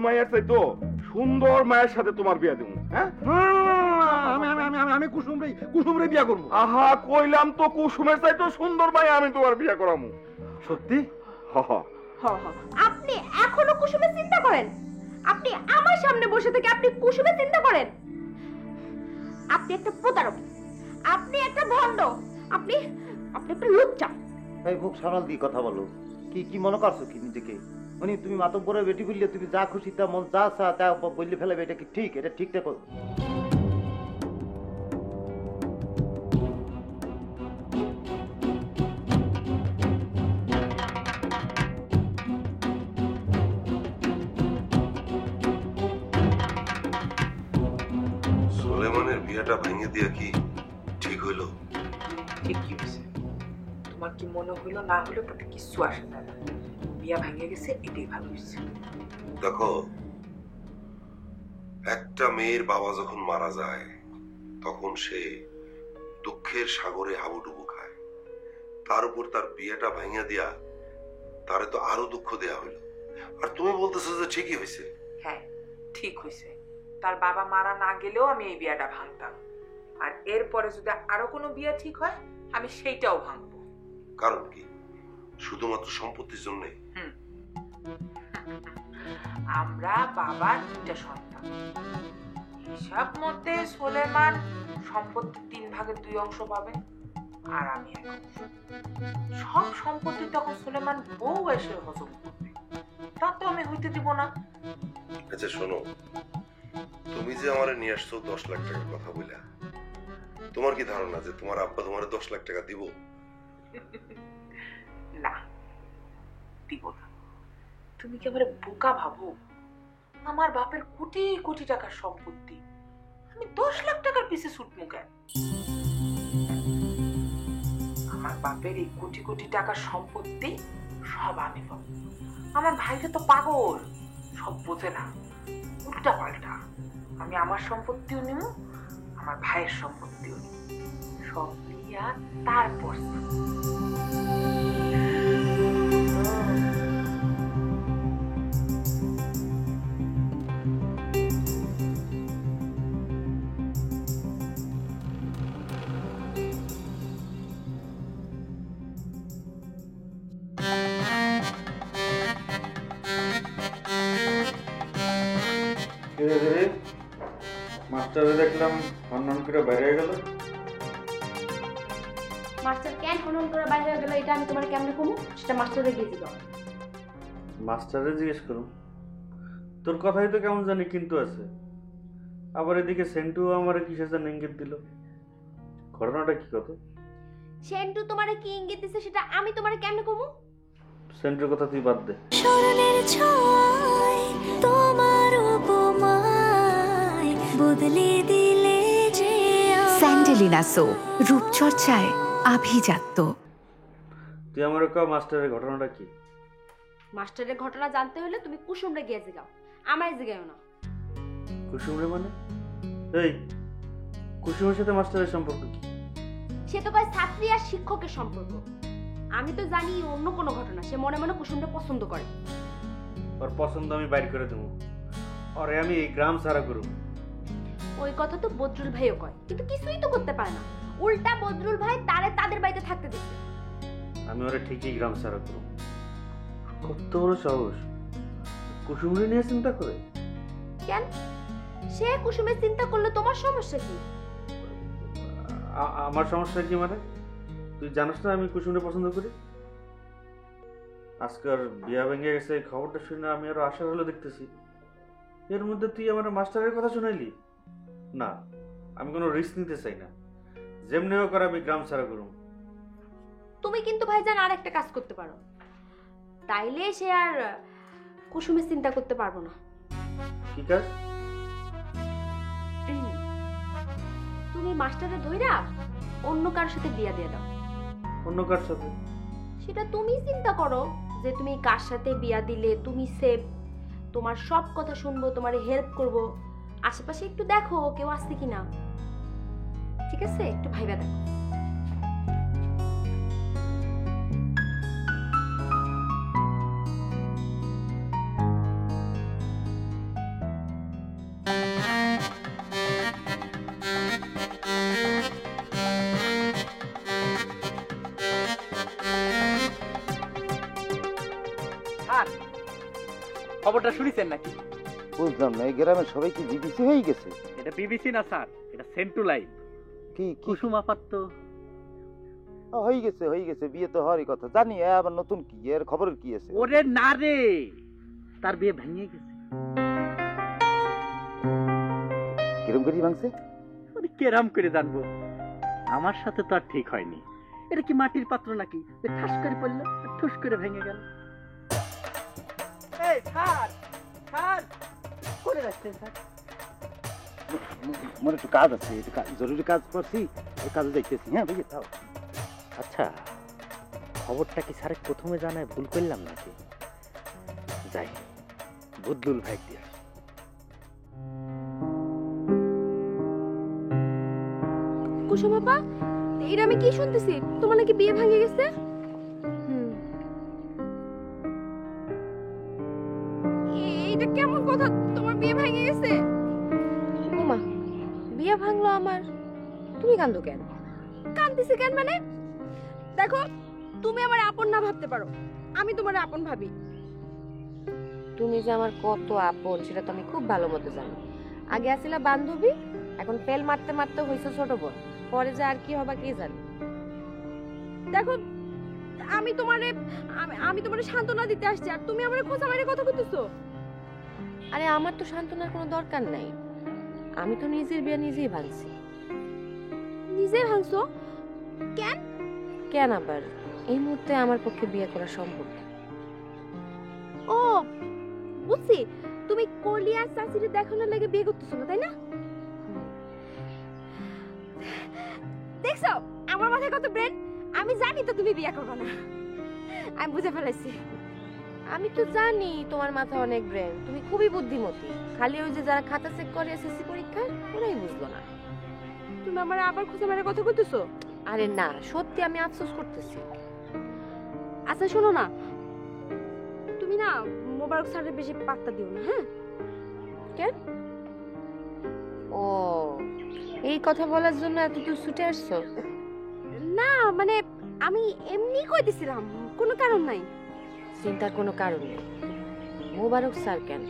মায়ের চাইতো সুন্দর মায়ের সাথে তোমার বিয়া দেবো। হ্যাঁ, আমি কুসুমরে বিয়া করবো। আহা, কইলাম তো কুসুমের চাইতো সুন্দর মায়ে আমি তোমার বিয়া করামু। সত্যি? হ হ। আপনি এখনো কুসুমের চিন্তা করেন? আপনি আমার সামনে বসে থেকে আপনি কুসুমের চিন্তা করেন? আপনি একটা প্রতারক, আপনি একটা ভণ্ড, আপনি আপনি একটা লুচ্চা। এই মুখ সামাল দিয়ে কথা বলো। কি কি মনে করছো কি নিজেকে? মানে তুমি মাতব্বরের বেটি বললে তুমি যা খুশি তা মন যা চা তা বললে ফেলাবে, এটা কি ঠিক? এটা ঠিকঠাক করো। সুলেমানের বিয়াটা ভেঙে দিয়া কি ঠিক হইল? ঠিক কি হয়েছে? তোমার কি মনে হইলো না হইলো তাতে কিছু আসে না, বিয়া ভেঙে গেছে, এটাই ভালো হয়েছে। দেখো, একটা মেয়ের বাবা যখন মারা যায় তখন সে দুঃখের সাগরে হাবুডুবু খায়, তার উপর তার বিয়েটা ভেঙে দিয়া তারে তো আরো দুঃখ দেয়া হইল। আর তুমি বলতেছো যে ঠিকই হয়েছে? হ্যাঁ, ঠিক হয়েছে। তার বাবা মারা না গেলেও আমি এই বিয়াটা ভাঙতাম, আর এরপরে যদি আরো কোনো বিয়া ঠিক হয় আমি সেইটাও ভাঙবো। কারণ কি? শুধুমাত্র সম্পত্তির জন্যে? আমরা বাবার 2টা সন্তান, হিসাব মতে সুলেমান সম্পত্তির 3 ভাগের 2 অংশ পাবে, আর আমি 1 অংশ। সব সম্পত্তি তখন সুলেমান বউ এসে হজম করবে, তা তো আমি হইতে দিব না। আচ্ছা শোনো, তুমি যে আমারে নিয়ে আসছো 10 লাখ টাকার কথা বইলা, তোমার কি ধারণা যে তোমার আব্বা তোমার 10 লাখ টাকা দিব? না, দিব না। তুমি কি আমারে বোকা ভাবো? আমার বাপের কোটি কোটি টাকার সম্পত্তি, আমি 10 লাখ টাকার পিছে ছুটমু কেন? আমার বাপের এই কোটি কোটি টাকার সম্পত্তি সব আমি পাবো। আমার ভাইটা তো পাগল, সব বোঝে না, উল্টা পাল্টা। আমি আমার সম্পত্তিও নিব, আমার ভাইয়ের সম্পত্তিও নিব, সব নিয়া তারপর মাস্টারে দেখলাম হনন করে বাইরে গেল। মাস্টার কেন হনন করে বাইরে হয়ে গেল এটা আমি তোমার কেমনে কমু? সেটা মাস্টারে গিয়ে দিল। মাস্টারে জিজ্ঞেস করুন। তোর কথাই তো কেমন জানি কিন্তু আছে। আবার এদিকে সেন্টু আমার কিসের যেন ইঙ্গিত দিল। ঘটনাটা কি কত? সেন্টু তোমারে কি ইঙ্গিত দিছে সেটা আমি তোমারে কেমনে কমু? সেন্টুর কথা তুই বাদ দে। স্মরণের ছোঁয়ায় তোমার উপমায় বদলে দিলে যে স্যান্ডেলিনা সো, রূপচর্চায় আভিজাত্য। তুই আমার কও মাস্টারের ঘটনাটা কি? মাস্টারের ঘটনা জানতে হলে তুমি কুসুমরে গিয়ে জিগাও, আমায় জিগাও না। কুসুমরে মানে? এই কুসুমের সাথে মাস্টারের সম্পর্ক কি? সে তো কয় ছাত্রী আর শিক্ষকের সম্পর্ক। আমি তো জানি অন্য কোনো ঘটনা। সে মনে মনে কুসুমকে পছন্দ করে। ওর পছন্দ আমি বাইর করে দেবো, ওরে আমি এই গ্রাম ছাড়া করব। ওই কথা তো বদরুল ভাইও কয়, কিন্তু কিছুই তো করতে পারে না। উল্টা বদরুল ভাই তারে তাদের বাড়িতে থাকতে দিচ্ছে। আমি ওরে ঠিকই গ্রাম ছাড়া করব। কত বড় সাহস! কুসুমরে নিয়ে চিন্তা করে? কেন? সে কুসুমের চিন্তা করলে তোমার সমস্যা কি? আমার সমস্যা কি মানে? তুই জানিস না আমি কুসুমরে পছন্দ করি। আজকাল বিয়া ভেঙে গেছে খবরটা শুনে আমি আরো আশার হলো দেখতেছি। এর মধ্যে তুই আমার মাস্টারের কথা শুনাইলি? না, আমি কোনো রিস্ক নিতে চাই না। যেমনি হোক করে আমি গ্রাম ছাড়া করব। তুমি কিন্তু ভাইজান আর একটা কাজ করতে পারো, তাইলে সে আর কুসুমের চিন্তা করতে পারবো না। কি কাজ? তুমি মাস্টারে ধইরা অন্য কারোর সাথে বিয়া দিয়ে দাও। অন্য কার সাথে? সেটা তুমি চিন্তা করো যে তুমি কার সাথে বিয়া দিলে তুমি সেফ। তোমার সব কথা শুনবো, তোমারে হেল্প করব। আশেপাশে একটু দেখো কেউ আসছে কিনা, ঠিক আছে? একটু ভাইবা দেখো। খবরটা শুনেছেন নাকি? বুঝলাম না, এই গ্রামের সবাই কি বিবিসি হয়ে গেছে? এটা বিবিসি না স্যার, এটা সেন্টু লাইভ। কি কি কুসুম আপাত তো হয়ে গেছে, বিয়ে তো হওয়ারই কথা জানি। আবার নতুন কি এর খবরের কি আছে? ওরে না রে, তার বিয়ে ভেঙে গেছে। কিরম করি ভাঙছে? ওরে কেরাম করে জানবো, আমার সাথে তো আর ঠিক হয়নি। এটা কি মাটির পাত্র নাকি যে ঠাস করে পড়লো আর ঠুস করে ভেঙে গেল? এই স্যার, স্যার করে রাখছেন স্যার? মোর একটু কাজ আছে, জরুরি কাজ করছি, ওই কাজে যাইতেছি। হ্যাঁ ভাইয়া তাও। আচ্ছা, খবরটা কি স্যার প্রথমে জানায় ভুল করলাম নাকি? যাই বদলুল ভাই দিয়ে আসি। কুসুম আপা, এটা আমি কি শুনতেছি? তোমার নাকি বিয়ে ভাঙে গেছে? এটা কেমন কথা? তোমার বিয়ে ভেঙে গেছে? ওমা, বিয়ে ভাঙলো আমার? তুমি কান্দো কেন? কান্দিছি কেন মানে? দেখো, তুমি আমার আপন না ভাবতে পারো, আমি তোমার আপন ভাবি। তুমি যে আমার কত আপন সেটা তো আমি খুব ভালো মতো জানি। আগে আসিলা বান্ধবী, এখন ফেল মারতে মারতে হইছে ছোট বোন, পরে যে আর কি হবা কে জানে। দেখো, আমি তোমারে সান্ত্বনা দিতে আসছি, আর তুমি আমারে খোঁচা মারে কথা কইতেছো। আরে আমার তো সান্ত্বনার কোনো দরকার নাই, আমি তো নিজের বিয়ে নিজেই ভাঙছি। নিজে ভাঙছো? কেন? কেন আবার? এই মুহূর্তে আমার পক্ষে বিয়ে করা সম্ভব না। ও বুঝছি, তুমি কলিয়ার চাচিরে দেখানোর লাগে বিয়ে করতেছো না, তাই না? দেখছো আমার মাথায় কত ব্রেন? আমি জানি তো তুমি বিয়ে করবে না, আমি বুঝে ফেলেছি। আমি তো জানি তোমার মাথায় অনেক ব্রেন, তুমি খুবই বুদ্ধিমতী। খালি ওই যে যারা খাতা চেক করে এসএসসি পরীক্ষায় ওরাই বুঝলো না। তুমি আমার আবার খুঁজে মারে কথা কইতেছো? আরে না, সত্যি আমি আফসোস করতেছি। আচ্ছা শোনো না, তুমি না মোবারক স্যারের বেশি পাত্তা দিও না, হ্যাঁ? কেন? ও, এই কথা বলার জন্য এত দূর ছুটে আসছো? না মানে আমি এমনি কইতেছিলাম, কোনো কারণ নাই। চিন্তার কোনো কারণ নেই। মোবারক স্যার কেন,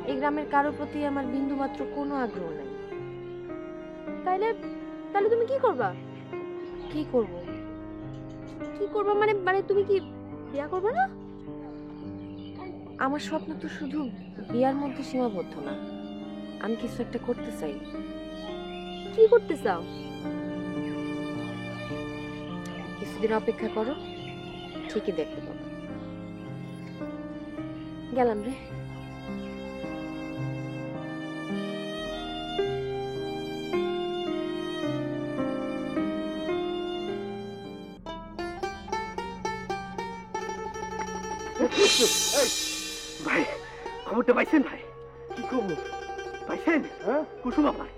এই গ্রামের কারোর প্রতি আমার বিন্দু মাত্র কোনো আগ্রহ নেই। তাইলে তাহলে তুমি কি করবা? কি করব? কি করবা মানে? মানে তুমি কি বিয়ে করবে না? আমার স্বপ্ন তো শুধু বিয়ার মধ্যে সীমাবদ্ধ না, আমি কিছু একটা করতে চাই। কি করতে চাও? কিছুদিন অপেক্ষা করো, ঠিকই দেখতে পাবো। গেলাম রে। ভাই খবরটা পাইছেন? ভাই কি খবর পাইছেন? হ্যাঁ, কুসুম আপার,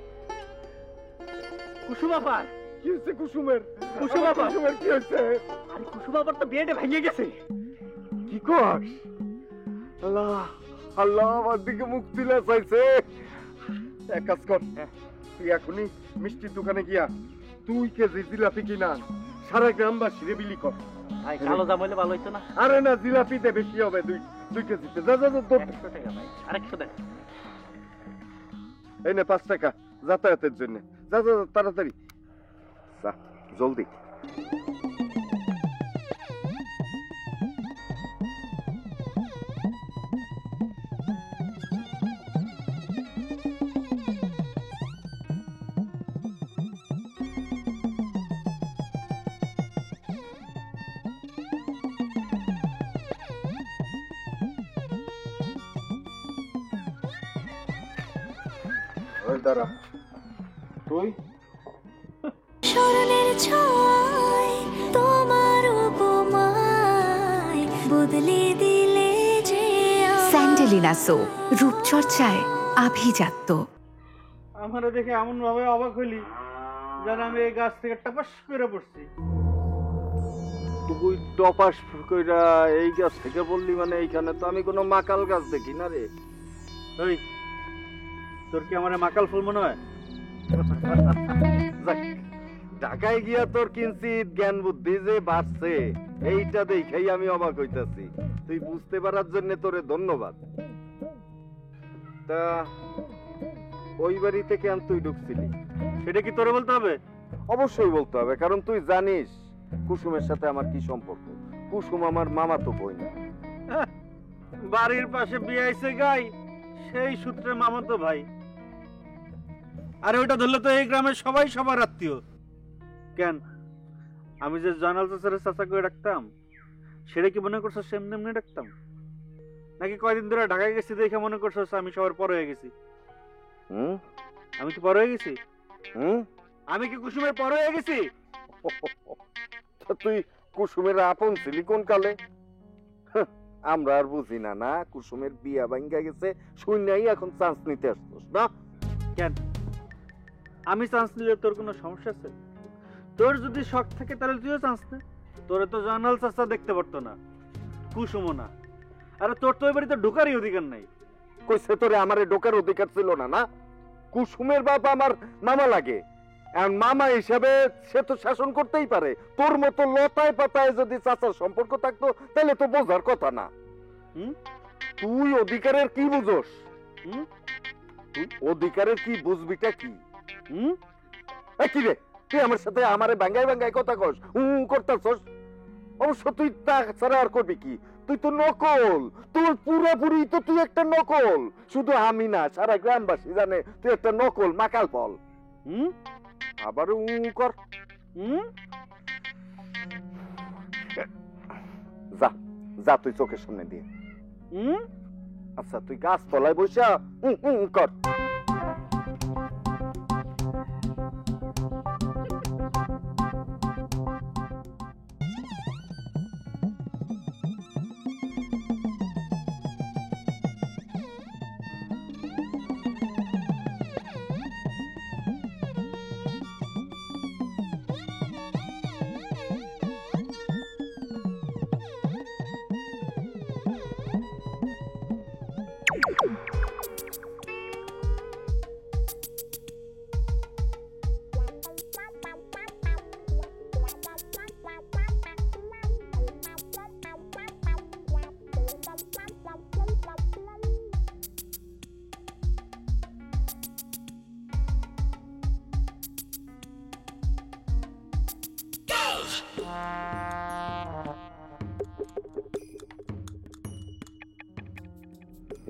কুসুম আপার। কি হচ্ছে কুসুমের? কুসুম আপার, কুসুমের কি হচ্ছে? আরে কুসুম আপার তো বিয়েটা ভেঙে গেছে। কি কর? আল্লাহ আল্লাহ, আমার দিকে মুখ তুলে চাইছে। এক কাজ কর, তুই এখনই মিষ্টির দোকানে গিয়া 2 কেজি জিলাপি কিনা সারা গ্রামবাসী রে বিলি কর। ভাই কালো জাম হইলে ভালো হইতো না? আরে না, জিলাপিতে বেশি হবে, 2 কেজিতে। যা যা যা, 100 টাকা ভাই, আরেকশো দেন। এই নে 5 টাকা যাতায়াতের জন্য। যা যা যা, তাড়াতাড়ি যা, জলদি। ওই দাঁড়া, তুই স্মরণের ছয় তোমার উপমায় বদলে দিলে যে স্যান্ডেলিনা সো, রূপচর্চায় আভিজাত্য। আমারে দেখে এমন ভাবে অবাক হইলি যেন আমি এই গাছ থেকে টাপাস করে পড়ছি। তুই টপাস কইরা এই গাছ থেকে বললি মানে? এইখানে তো আমি কোনো মাকাল গাছ দেখি না রে। ওই, তোর কি আমার মাকাল ফুল মনে হয়? যাক, ঢাকায় গিয়া তোর কিঞ্চিত জ্ঞান বুদ্ধি যে বাড়ছে, এইটা দেখেই আমি অবাক হইতাছি। তুই বুঝতে পারার জন্য তোরে ধন্যবাদ। তা ওই বাড়ি থেকে তুই ঢুকছিলি, সেটা কি তোরে বলতে হবে? অবশ্যই বলতে হবে, কারণ তুই জানিস কুসুমের সাথে আমার কি সম্পর্ক। কুসুম আমার মামাতো বোন। বাড়ির পাশে বিয়ে হয়েছে গাই, সেই সূত্রে মামাতো ভাই। আরে ওটা ধরলে তো এই গ্রামের সবাই সবার আত্মীয়। কেন, আমি যে জানাল চাচারে চাচা করে ডাকতাম, সেটা কি মনে করছো সেমনি এমনি ডাকতাম? নাকি কয়দিন ধরে ঢাকায় গেছি দেখে মনে করছো আমি সবার পর হয়ে গেছি? আমি কি পর হয়ে গেছি? আমি কি কুসুমের পর হয়ে গেছি? তুই কুসুমের আপন ছিলি কোন কালে? আমরা আর বুঝি না। না, কুসুমের বিয়া ভাঙ্গা গেছে শুননাই এখন চান্স নিতে আসছিস না? কেন, আমি চান্স নিলে তোর কোনো সমস্যা আছে? তোর যদি শখ থাকে তাহলে তুইও চান্স নে। তোরে তো জানাল চাচা দেখতে পারতো না, কুসুমও না। আরে তোর তো ওই বাড়িতে ঢোকারই অধিকার নাই। কইছে তোরে আমারে ঢোকার অধিকার ছিল না? না, কুসুমের বাপ আমার মামা লাগে। এখন মামা হিসাবে সে তো শাসন করতেই পারে। তোর মতো লতায় পাতায় যদি চাচার সম্পর্ক থাকতো তাহলে তো বোঝার কথা না। তুই অধিকারের কি বুঝোস? তুই অধিকারের কি বুঝবিটা কি? কি রে, তুই আমার সাথে আমারে বাঙ্গাই বাঙ্গাই কথা কস, করতাছস? অবশ্য তুই তা ছাড়া আর করবি কি? তুই তো নকল। তোর পুরোপুরি তো তুই একটা নকল। শুধু আমি না, সারা গ্রামবাসী জানে তুই একটা নকল মাকাল ফল। আবার কর। যা যা, তুই চোখের সামনে দিয়ে। আচ্ছা, তুই গাছ তলায় বসা কর।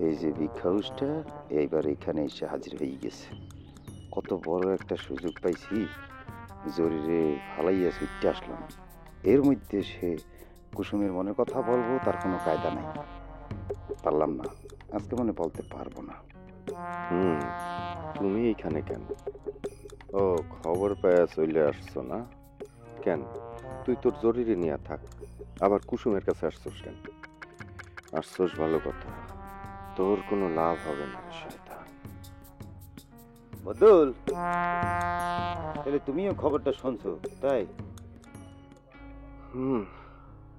এই যে ভিক্ষাউসটা এইবার এখানে এসে হাজির হয়ে গেছে। কত বড় একটা সুযোগ পাইছি, জরুরে ফালাইয়া ছুটতে আসলাম। এর মধ্যে সে কুসুমের মনের কথা বলবো, তার কোনো কায়দা নাই। পারলাম না, আজকে মনে বলতে পারবো না। তুমি এখানে কেন? ও, খবর পায়া চলে আসছো না? কেন, তুই তোর জরুরি নিয়ে থাক, আবার কুসুমের কাছে আসছোস কেন? আসছোস ভালো কথা, তোর কোনো লাভ হবে না শয়তান। বদুল, তাহলে তুমিও খবরটা শুনছো তাই?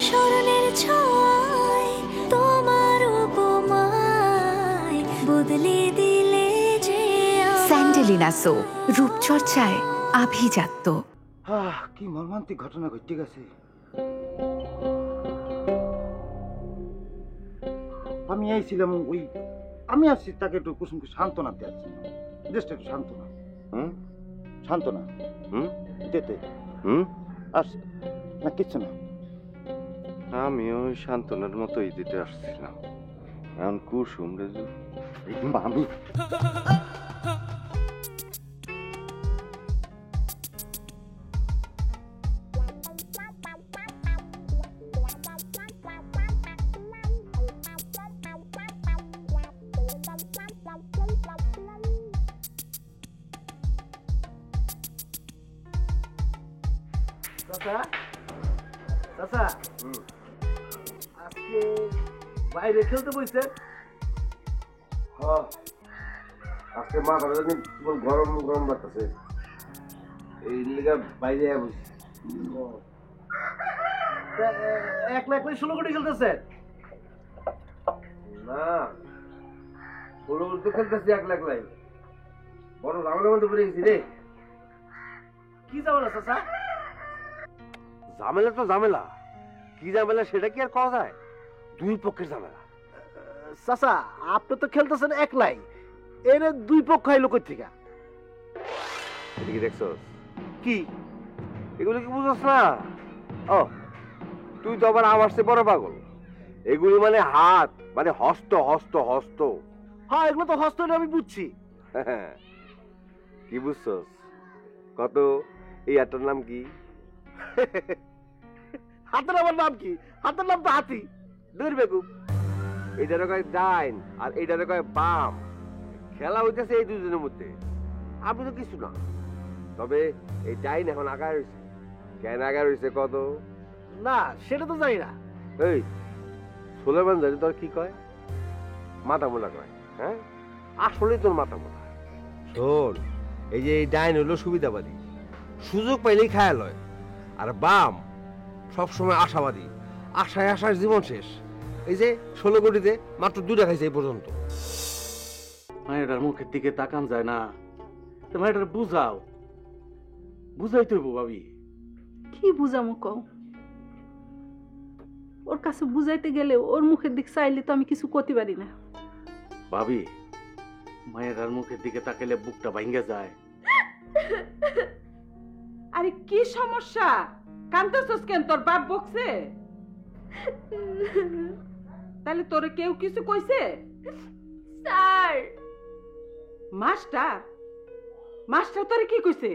স্মরণের ছোঁয়ায় তোমার উপমায় বদলে দিলে যে স্যান্ডেলিনা সো, রূপচর্চায় আভিজাত্য। কি মর্মান্তিক ঘটনা ঘটে গেছে। আমি আইছিলাম আমি আসছি তাকে একটু কুসুমকে সান্ত্বনা দিচ্ছি, দেশটা একটু সান্ত্বনা। সান্ত্বনা দিতে আসছে না, কিচ্ছু না। আমিও সান্ত্বনার মতোই দিতে আসছিলাম। এখন কুসুম রে আমি আজকে বাইরে খেলতে বসে? আজকে মা ভালো জানি গরম গরম লাগতেছে, এই লিগা বাইরে বসে। একলা একলাই 16 কোটি খেলতেছে? না, 16 তো খেলতেছি একলা একলাই। বড় ঝামেলার মধ্যে পড়ে গেছি রে। কি ঝামেলা চাচা? ঝামেলা তো ঝামেলা, কি ঝামেলা সেটা কি আর কওয়া যায়? দুই পক্ষের ঝামেলা। চাচা আপনি তো খেলতেছেন একলাই, এর দুই পক্ষ আইলো কই থেকে? এদিকে দেখছস কি এগুলো কি বুঝছস না? ও তুই তো আবার আমার চেয়ে বড় পাগল। এগুলি মানে হাত, মানে হস্ত হস্ত হস্ত। হ্যাঁ এগুলো তো হস্ত, আমি বুঝছি। কি বুঝছস? কত এই হাতটার নাম কি? হাতের আমার নাম কি? হাতের নাম তো হাতি। দূর বেকুব, এইটার কয় ডাইন আর এইটার কয় বাম। খেলা হইতেছে এই দুজনের মধ্যে, আমি তো কিছু না। তবে এই ডাইন এখন আগায় রয়েছে। কেন আগায় রয়েছে কত? না সেটা তো জানি না। এই সুলেমান জানি তোর কি কয়? মাথা মোটা কয়। হ্যাঁ আসলে তোর মাথা মোটা। শোন, এই যে এই ডাইন হলো সুবিধাবাদী, সুযোগ পাইলেই খায়া লয়। আর বাম সবসময় আশাবাদী, আশায় আশার জীবন শেষ। এই যে 16 কোটিতে মাত্র 2টা খাইছে এই পর্যন্ত। মায়েরার মুখের দিকে তাকান যায় না, তো মায়েরার বুঝাও, বুঝাই তো ভাবি। কি বুঝামো কও? ওর কাছে বুঝাইতে গেলে ওর মুখের দিক চাইলে তো আমি কিছু করতে পারি না। ভাবি মায়েরার মুখের দিকে তাকাইলে বুকটা ভাঙ্গে যায়। আরে কি সমস্যা? কান্দতেছস কেন? তোর বাপ বকছে? তাহলে তোরে কেউ কিছু কইছে? Sir master? মাস্টার তোরে কি কইছে?